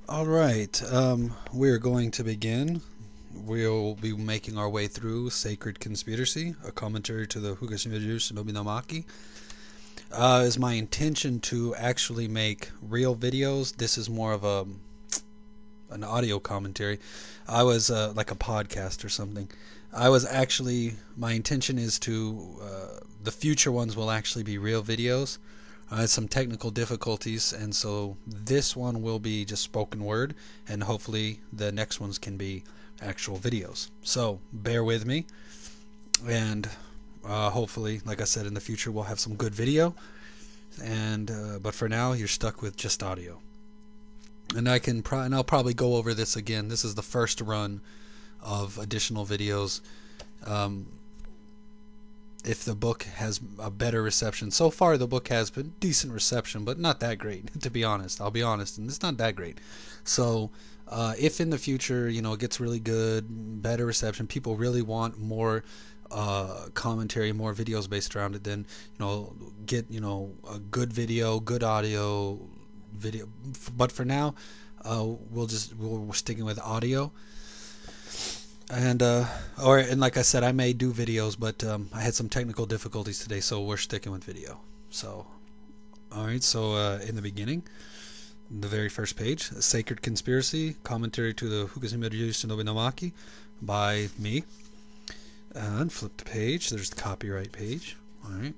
All right, we're going to begin. We'll be making our way through Sacred Conspiracy, a commentary to the Hugashima Shinobi no Maki. Is my intention to actually make real videos. This is more of an audio commentary. I was like a podcast or something. I was actually, my intention is to, the future ones will actually be real videos. I had some technical difficulties, and so this one will be just spoken word, and hopefully the next ones can be actual videos. So bear with me, and hopefully, like I said, in the future we'll have some good video. And but for now, you're stuck with just audio. And and I'll probably go over this again. This is the first run of additional videos. Um, if the book has a better reception. So far the book has been decent reception, but not that great, to be honest. I'll be honest, and it's not that great. So if in the future, it gets really good, better reception, people really want more commentary, more videos based around it, then get a good video, good audio video. But for now, we're sticking with audio. And like I said, I may do videos, but I had some technical difficulties today, so we're sticking with video. So, all right. So in the beginning, the very first page, Sacred Conspiracy, commentary to the Hugashima Shinobi no Maki, by me. And flip the page. There's the copyright page. All right.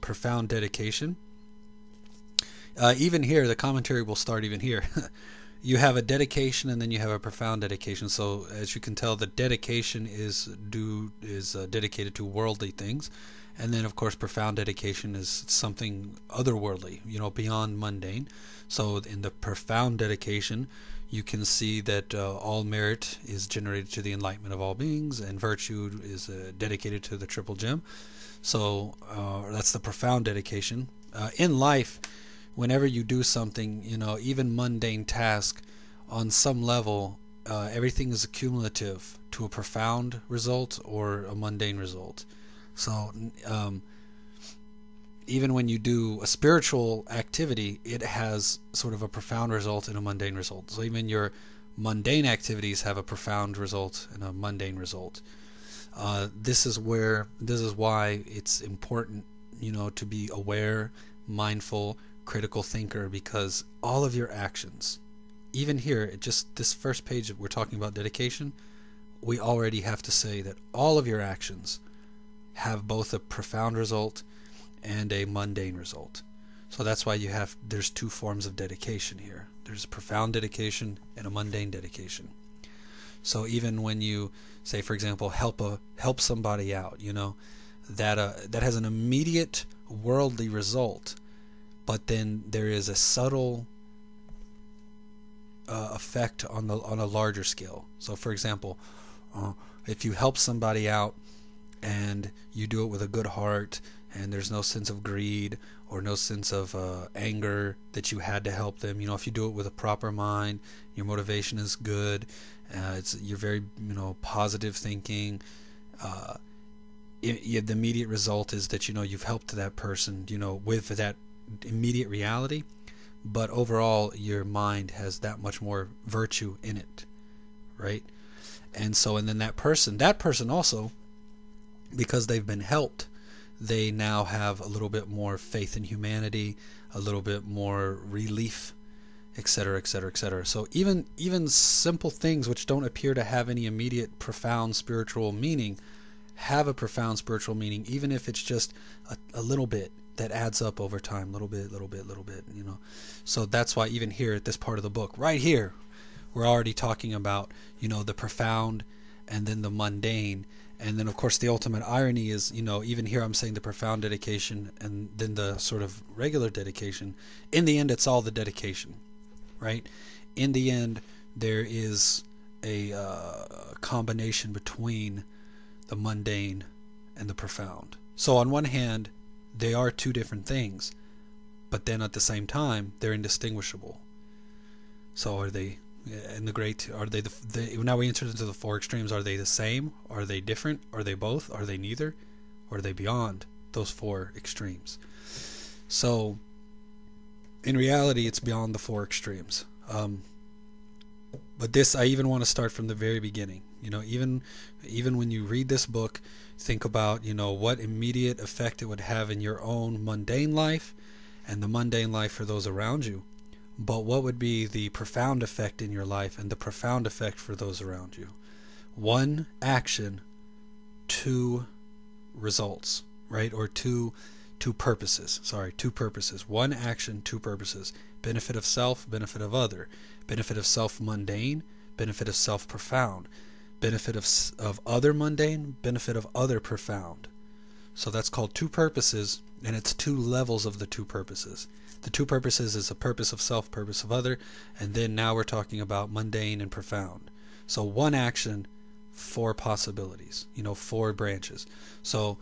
Profound dedication. Even here, the commentary will start even here. You have a dedication, and then you have a profound dedication. So as you can tell, the dedication is dedicated to worldly things, and then of course profound dedication is something otherworldly, beyond mundane. So in the profound dedication, you can see that all merit is generated to the enlightenment of all beings, and virtue is dedicated to the triple gem. So that's the profound dedication. In life, whenever you do something, even mundane task, on some level, everything is cumulative to a profound result or a mundane result. So even when you do a spiritual activity, it has sort of a profound result and a mundane result. So even your mundane activities have a profound result and a mundane result. This is why it's important, to be aware, mindful, critical thinker, because all of your actions, even here, just this first page that we're talking about dedication, we already have to say that all of your actions have both a profound result and a mundane result. So that's why there's two forms of dedication here. There's a profound dedication and a mundane dedication. So even when you say, for example, help somebody out, that has an immediate worldly result, but then there is a subtle effect on a larger scale. So for example, if you help somebody out and you do it with a good heart, and there's no sense of greed or no sense of anger that you had to help them, if you do it with a proper mind, your motivation is good, you're very positive thinking, the immediate result is that you've helped that person with that immediate reality, but overall your mind has that much more virtue in it, right? And then that person also, because they've been helped, they now have a little bit more faith in humanity, a little bit more relief, etc., etc., etc. So even simple things which don't appear to have any immediate profound spiritual meaning have a profound spiritual meaning, even if it's just a little bit that adds up over time, little bit. So that's why even here at this part of the book, right here, we're already talking about the profound and then the mundane. And then of course the ultimate irony is, even here I'm saying the profound dedication and then the sort of regular dedication. In the end, it's all the dedication, right? In the end, there is a combination between the mundane and the profound. So on one hand, they are two different things, but then at the same time, they're indistinguishable. So are they, now we entered into the four extremes. Are they the same? Are they different? Are they both? Are they neither? Or are they beyond those four extremes? So in reality, it's beyond the four extremes. But this, I even want to start from the very beginning. Even when you read this book, think about, what immediate effect it would have in your own mundane life and the mundane life for those around you. But what would be the profound effect in your life and the profound effect for those around you? One action, two results, right? Or two purposes. Sorry, two purposes. One action, two purposes. Benefit of self, benefit of other. Benefit of self mundane, benefit of self profound. Benefit of other mundane, benefit of other profound. So that's called two purposes, and it's two levels of the two purposes. The two purposes is a purpose of self, purpose of other, and then now we're talking about mundane and profound. So one action, four possibilities, four branches. So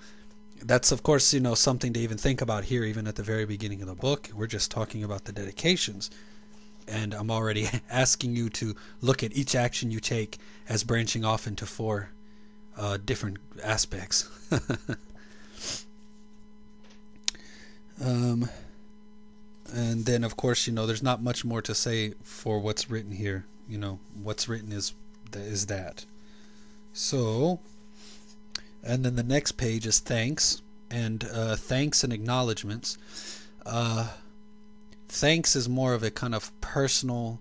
that's, of course, something to even think about here, even at the very beginning of the book. We're just talking about the dedications. And I'm already asking you to look at each action you take as branching off into four different aspects. And then, of course, there's not much more to say for what's written here. What's written is that. So, and then the next page is thanks, and thanks and acknowledgments. Thanks is more of a kind of personal,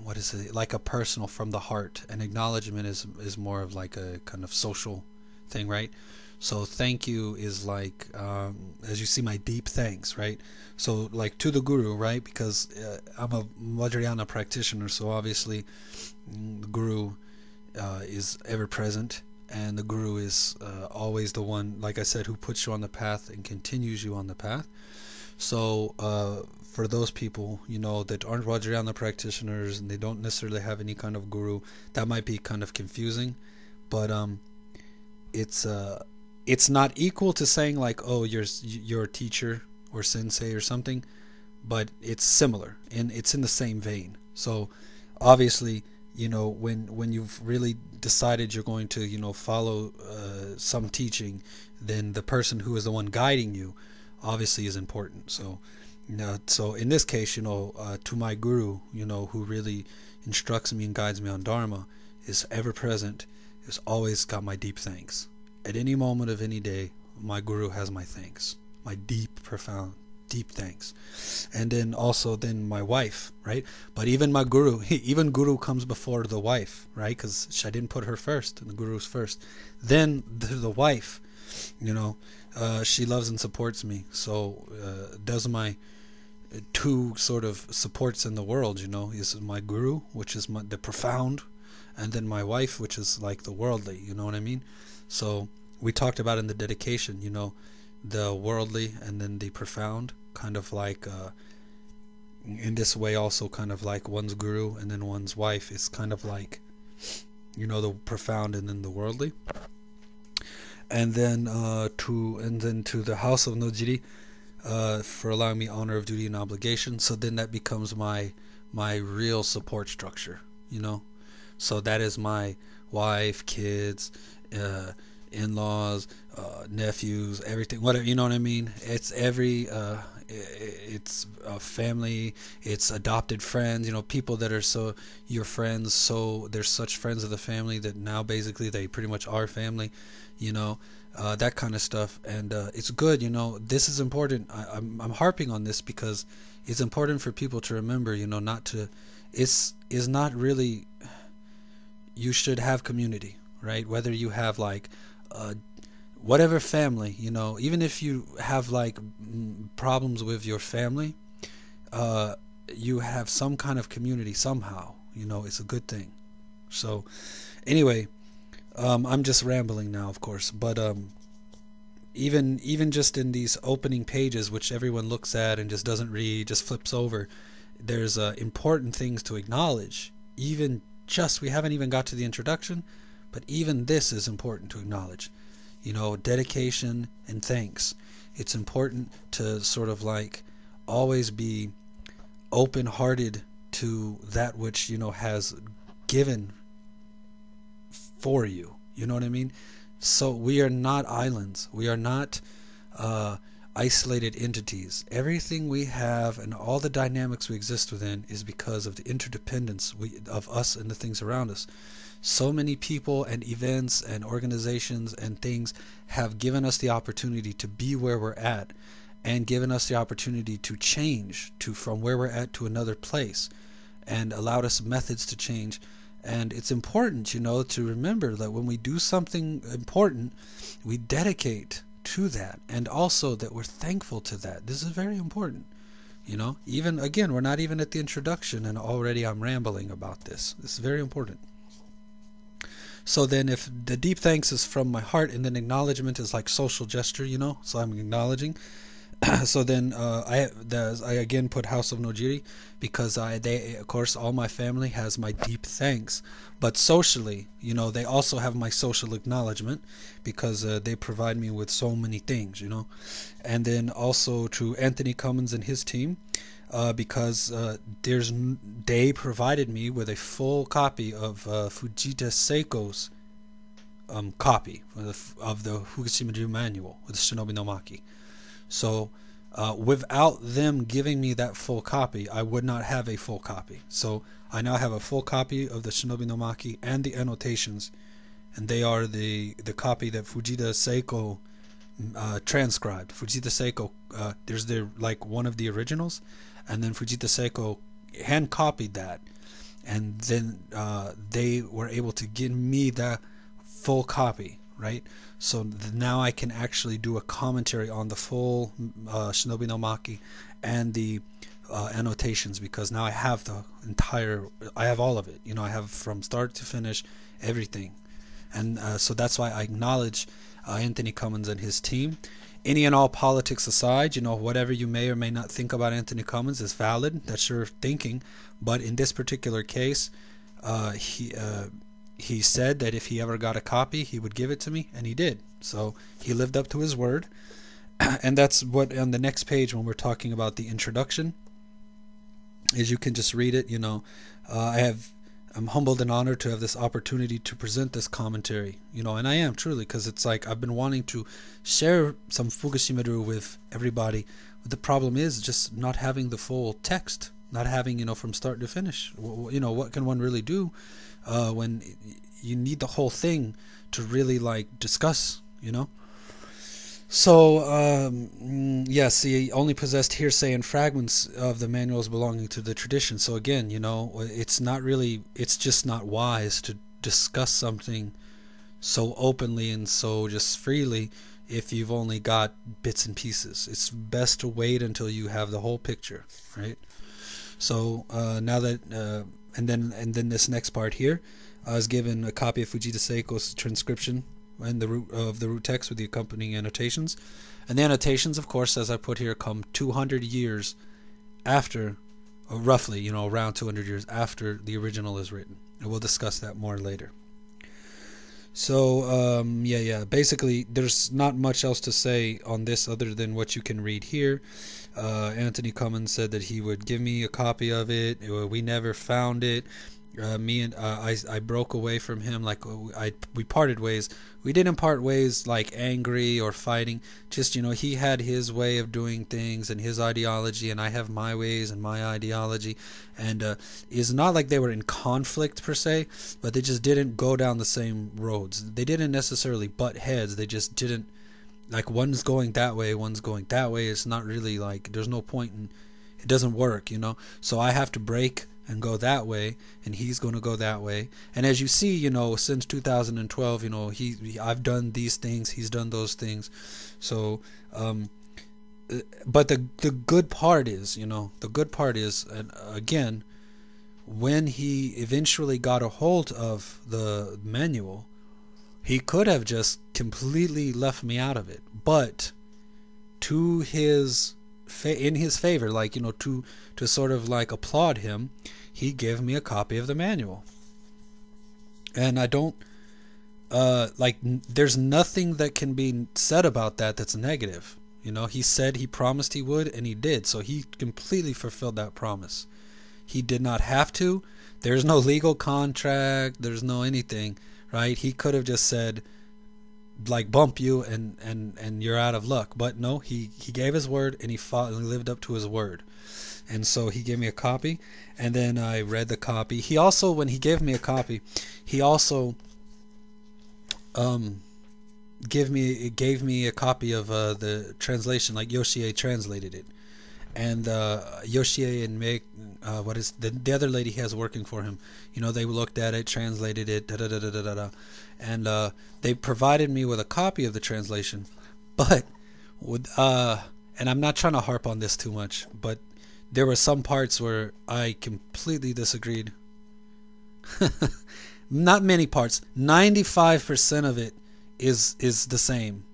what is it? Like a personal from the heart. And acknowledgement is more of like a kind of social thing, right? So thank you is like, as you see, my deep thanks, right? So like to the Guru, right? Because I'm a Vajrayana practitioner, so obviously the Guru is ever present. And the Guru is always the one, like I said, who puts you on the path and continues you on the path. So for those people, that aren't Vajrayana practitioners and they don't necessarily have any kind of Guru, that might be kind of confusing. But it's not equal to saying like, oh, you're a teacher or sensei or something, but it's similar and it's in the same vein. So obviously, when you've really decided you're going to, follow some teaching, then the person who is the one guiding you obviously is important. So, so in this case, to my Guru, who really instructs me and guides me on Dharma, is ever present, is always got my deep thanks. At any moment of any day, my Guru has my thanks, my deep, profound, deep thanks. And then also my wife, right? But even my Guru, even Guru comes before the wife, right? Because I didn't put her first, and the Guru's first. Then the wife, she loves and supports me. So does my two sort of supports in the world, is my Guru, which is the profound, and then my wife, which is like the worldly, you know what I mean? So we talked about in the dedication, the worldly and then the profound, kind of like in this way also kind of like one's Guru and then one's wife is kind of like, the profound and then the worldly. And then to the house of Nojiri, for allowing me honor of duty and obligation. So then that becomes my real support structure, So that is my wife, kids, in-laws, nephews, everything, whatever, you know what I mean? It's it's family, it's adopted friends, people that are so your friends, so they're such friends of the family that now basically they pretty much are family, that kind of stuff. And it's good, this is important. I'm harping on this because it's important for people to remember, not to, is not really, you should have community, right? Whether you have like whatever family, even if you have like problems with your family, you have some kind of community somehow, it's a good thing. So anyway, I'm just rambling now, of course, but even just in these opening pages, which everyone looks at and just doesn't read, just flips over, there's important things to acknowledge. We haven't even got to the introduction, but even this is important to acknowledge. Dedication and thanks. It's important to sort of like always be open-hearted to that which, has given for you. You know what I mean? So we are not islands. We are not isolated entities. Everything we have and all the dynamics we exist within is because of the interdependence of us and the things around us. So many people and events and organizations and things have given us the opportunity to be where we're at, and given us the opportunity to change from where we're at to another place, and allowed us methods to change. And it's important, to remember that when we do something important, we dedicate to that, and also that we're thankful to that. This is very important. Even again, we're not even at the introduction and already I'm rambling about this. This is very important. So then if the deep thanks is from my heart, and then acknowledgement is like social gesture, so I'm acknowledging. So then I again put House of Nojiri, because they of course, all my family has my deep thanks, but socially, they also have my social acknowledgement, because they provide me with so many things, and then also to Anthony Cummins and his team, because they provided me with a full copy of Fujita Seiko's copy of the Fukushima manual with Shinobi no Maki. So without them giving me that full copy, I would not have a full copy. So I now have a full copy of the Shinobi no Maki and the annotations, and they are the copy that Fujita Seiko transcribed. Fujita Seiko, there's one of the originals, and then Fujita Seiko hand copied that, and then they were able to give me the full copy, right? So now I can actually do a commentary on the full Shinobi no Maki and the annotations, because now I have I have all of it. I have from start to finish everything, and so that's why I acknowledge Anthony Cummins and his team. Any and all politics aside, whatever you may or may not think about Anthony Cummins is valid. That's your thinking, but in this particular case, he said that if he ever got a copy, he would give it to me, and he did. So he lived up to his word. And that's what on the next page, when we're talking about the introduction, is you can just read it. I'm humbled and honored to have this opportunity to present this commentary, and I am truly, because it's like I've been wanting to share some Fukushima-ru with everybody. But the problem is just not having the full text, not having, from start to finish. What can one really do when you need the whole thing to really discuss, So, yes, he only possessed hearsay and fragments of the manuals belonging to the tradition. So again, it's just not wise to discuss something so openly and so just freely if you've only got bits and pieces. It's best to wait until you have the whole picture, right? So now that, and then this next part here, I was given a copy of Fujita Seiko's transcription and the root text with the accompanying annotations. And the annotations, of course, as I put here, come 200 years after, or roughly, around 200 years after the original is written. And we'll discuss that more later. So, basically, there's not much else to say on this other than what you can read here. Anthony Cummins said that he would give me a copy of it. We never found it. I broke away from him, we parted ways. We didn't part ways angry or fighting. Just, he had his way of doing things and his ideology, and I have my ways and my ideology. And it's not like they were in conflict per se, but they just didn't go down the same roads. They didn't necessarily butt heads. They just didn't, one's going that way, one's going that way. It's not really there's no point in, it doesn't work, So I have to break and go that way, and he's going to go that way. And as you see, since 2012, I've done these things, he's done those things. So, but the good part is, and again, when he eventually got a hold of the manual, he could have just completely left me out of it. But to his in his favor, to sort of applaud him, he gave me a copy of the manual. And I don't there's nothing that can be said about that that's negative. He said he promised he would, and he did. So he completely fulfilled that promise. He did not have to. There's no legal contract, there's no anything, right? He could have just said, like bump you and you're out of luck. But no, he gave his word, and he fought and lived up to his word. And so he gave me a copy, and then I read the copy. He also, when he gave me a copy, he also gave me a copy of the translation, like Yoshie translated it. And Yoshie and Meg, what is the other lady he has working for him, they looked at it, translated it, da da da da da da, and they provided me with a copy of the translation. But and I'm not trying to harp on this too much, but there were some parts where I completely disagreed. Not many parts. 95% of it is the same.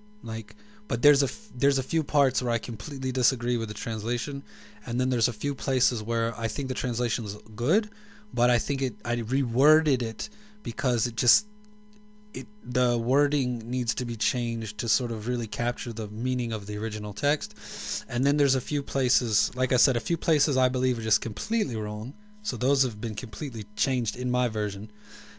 But there's a few parts where I completely disagree with the translation, and then there's a few places where I think the translation is good, but I think I reworded it because the wording needs to be changed to sort of really capture the meaning of the original text. And then there's a few places, like I said, a few places I believe are just completely wrong. So those have been completely changed in my version.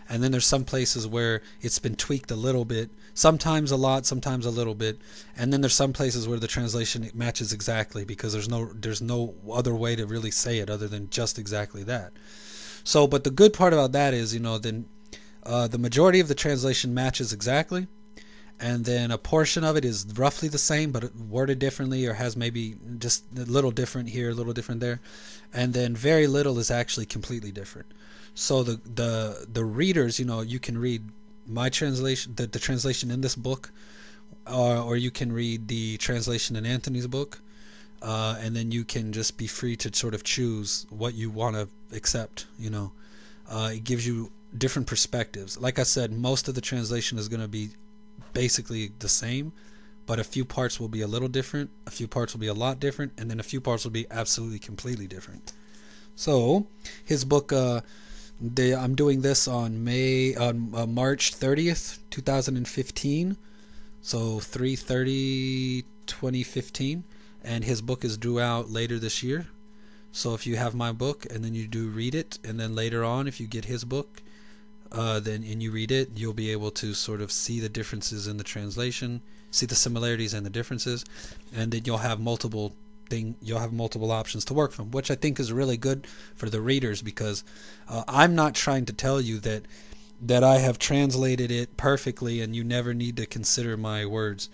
And then there's some places where it's been tweaked a little bit, sometimes a lot, sometimes a little bit. And then there's some places where the translation matches exactly, because there's no other way to really say it other than just exactly that. So, but the good part about that is, then the majority of the translation matches exactly, and then a portion of it is roughly the same but worded differently, or has maybe just a little different here, a little different there, and then very little is actually completely different. So the readers, you can read my translation, the translation in this book, or you can read the translation in Anthony's book, and then you can just be free to sort of choose what you want to accept. It gives you different perspectives. Like I said, most of the translation is going to be basically the same, but a few parts will be a little different, a few parts will be a lot different, and then a few parts will be absolutely completely different. So his book, I'm doing this on March 30th 2015, so 3/30/2015, and his book is due out later this year. So if you have my book and then you do read it, and then later on if you get his book, and you read it, you'll be able to sort of see the differences in the translation, see the similarities and the differences, and then you'll have multiple options to work from, which I think is really good for the readers, because I'm not trying to tell you that I have translated it perfectly and you never need to consider my words.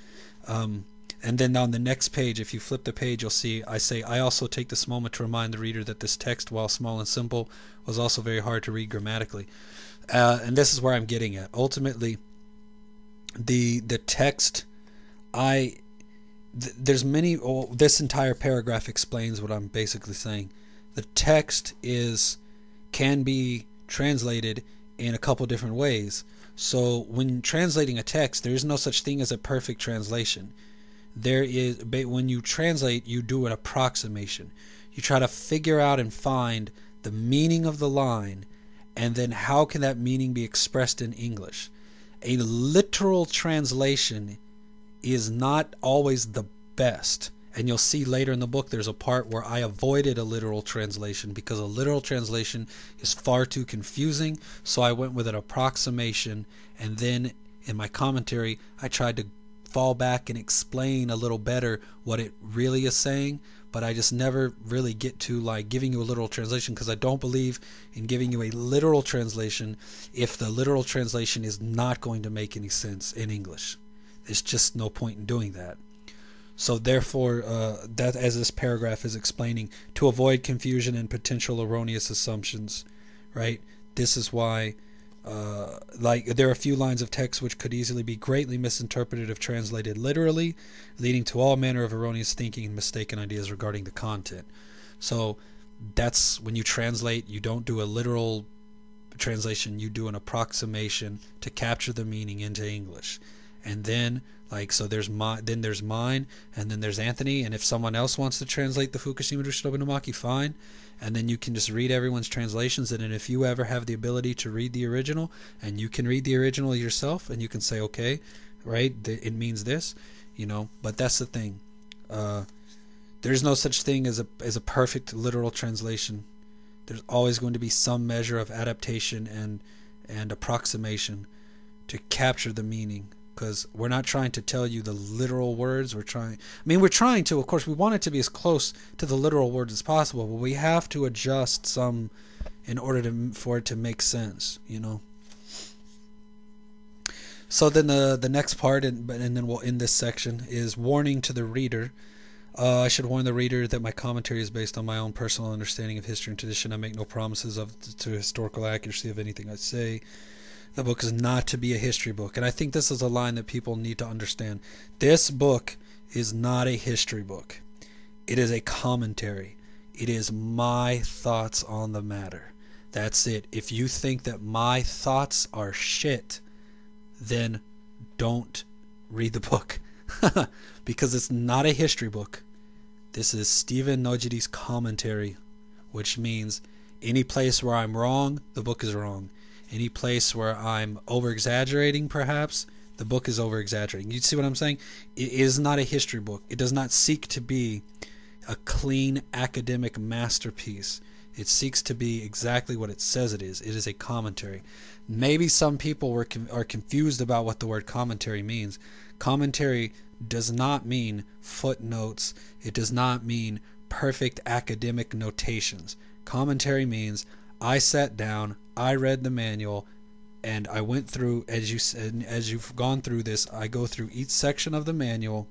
And then on the next page, if you flip the page, you'll see I say, I also take this moment to remind the reader that this text, while small and simple, was also very hard to read grammatically. And this is where I'm getting at. Ultimately, the text, there's many. This entire paragraph explains what I'm basically saying. The text can be translated in a couple different ways. So when translating a text, there is no such thing as a perfect translation. When you translate, you do an approximation. You try to figure out and find the meaning of the line, and then how can that meaning be expressed in English. A literal translation is not always the best, and you'll see later in the book there's a part where I avoided a literal translation because a literal translation is far too confusing. So I went with an approximation, and then in my commentary I tried to fall back and explain a little better what it really is saying, but I just never really get to giving you a literal translation, because I don't believe in giving you a literal translation if the literal translation is not going to make any sense in English. There's just no point in doing that. So therefore, that, as this paragraph is explaining, to avoid confusion and potential erroneous assumptions, right? This is why there are a few lines of text which could easily be greatly misinterpreted if translated literally, leading to all manner of erroneous thinking and mistaken ideas regarding the content. So that's when you translate, you don't do a literal translation, you do an approximation to capture the meaning into English. And then so there's mine, and then there's Anthony, and if someone else wants to translate the Fukushima Shinobi no Maki, fine. And then you can just read everyone's translations, and then if you ever have the ability to read the original, and you can read the original yourself, and you can say, okay, right, it means this, but that's the thing. There's no such thing as a perfect literal translation. There's always going to be some measure of adaptation and approximation to capture the meaning, because we're not trying to tell you the literal words. We're trying to, of course, we want it to be as close to the literal words as possible, but we have to adjust some in order for it to make sense, you know. So then the next part, and then we'll end this section, is warning to the reader. I should warn the reader that my commentary is based on my own personal understanding of history and tradition. I make no promises to historical accuracy of anything I say. The book is not to be a history book. And I think this is a line that people need to understand. This book is not a history book. It is a commentary. It is my thoughts on the matter. That's it. If you think that my thoughts are shit, then don't read the book. Because it's not a history book. This is Stephen Nojiri's commentary, which means any place where I'm wrong, the book is wrong. Any place where I'm over-exaggerating, perhaps, the book is over-exaggerating. You see what I'm saying? It is not a history book. It does not seek to be a clean academic masterpiece. It seeks to be exactly what it says it is. It is a commentary. Maybe some people are confused about what the word commentary means. Commentary does not mean footnotes. It does not mean perfect academic notations. Commentary means I sat down, I read the manual, and I went through, as you said, as you've gone through this, I go through each section of the manual,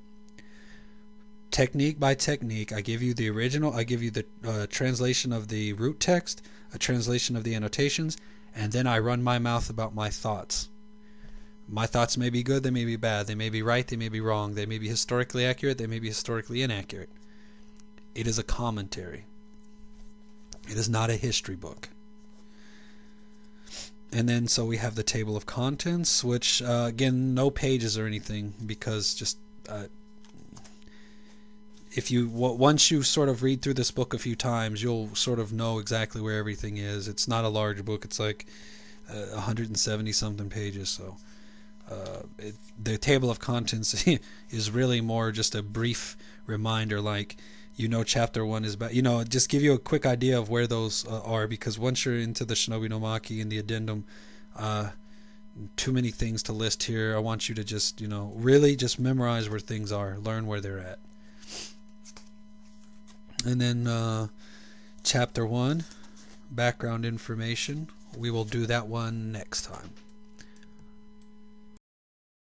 technique by technique. I give you the original, I give you the translation of the root text, a translation of the annotations, and then I run my mouth about my thoughts. My thoughts may be good, they may be bad, they may be right, they may be wrong, they may be historically accurate, they may be historically inaccurate. It is a commentary. It is not a history book. And then so we have the table of contents, which again, no pages or anything, because just once you sort of read through this book a few times, you'll sort of know exactly where everything is. It's not a large book. It's like 170 something pages. So the table of contents is really more just a brief reminder, like, you know, chapter 1 is about, you know, just give you a quick idea of where those are, because once you're into the Shinobi no Maki and the addendum, too many things to list here. I want you to just, you know, really just memorize where things are, learn where they're at. And then chapter 1, background information, we will do that one next time.